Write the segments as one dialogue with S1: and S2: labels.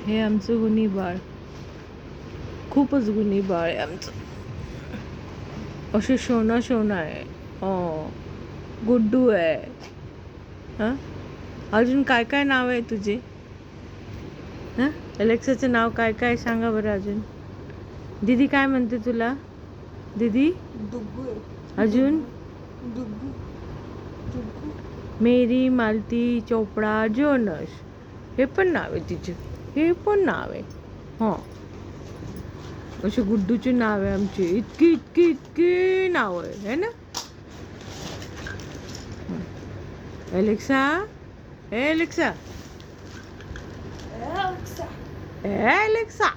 S1: हे आमचं गुणी बाळ, खूपच गुणी बाळ आहे आमचं. असे शोना शोना आहे. गुड्डू आहे. हां, अजून काय काय नाव आहे तुझे? हां, अलेक्साचं नाव काय काय सांगा बरं अजून. दीदी काय म्हणते तुला? दीदी अजून मेरी, मालती, चोपडा, जोनस, हे पण नाव आहे तिचे. हे पण नाव आहे. हां, असे गुड्डूचे नाव आहे आमचे. इतकी इतकी इतकी नाव आहे ना. एलेक्सा, ए एलेक्सा, ए एलेक्सा,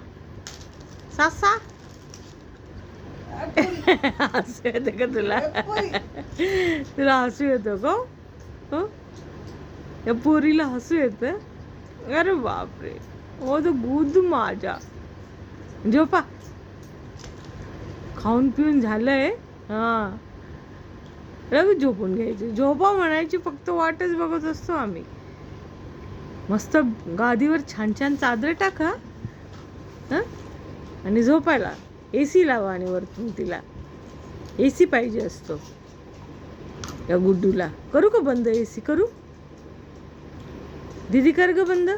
S1: सासा. हसू येतं का तुला? तुला हसू येतं का? हो, या पोरीला हसू येतं. अरे बापरे, हो तो गुद माझा. झोपा, खाऊन पिऊन झालंय. हां, लगेच झोपून घ्यायचे. झोपा म्हणायची, फक्त वाटच बघत असतो आम्ही. मस्त गादीवर छान छान चादर टाका, हां, आणि झोपायला. AC लावा आणि वरतून तिला AC पाहिजे असतो या गुड्डूला. करू का बंद AC? करू दीदी, कर ग बंद.